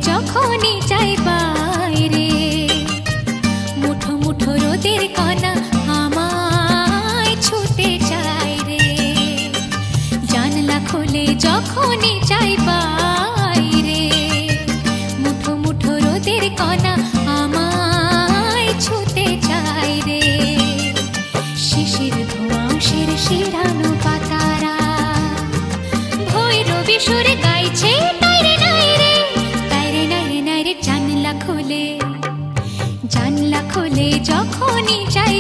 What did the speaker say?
যখনই চাই বাইরে, মুঠো মুঠো রোদের কণা আমায় ছুতে চাই রে। জানলা খুলে যখনই চাই বাইরে, মুঠো মুঠো রোদের কণা আমায় ছুতে চাই রে। শিশির ধোঁয়া শিরশিরানো পাতারা ভৈরবী সুরে গাইছে নাইরে নাইরে, নাইরে নাইরে নাইরে। জানলা খুলে যখনই চাই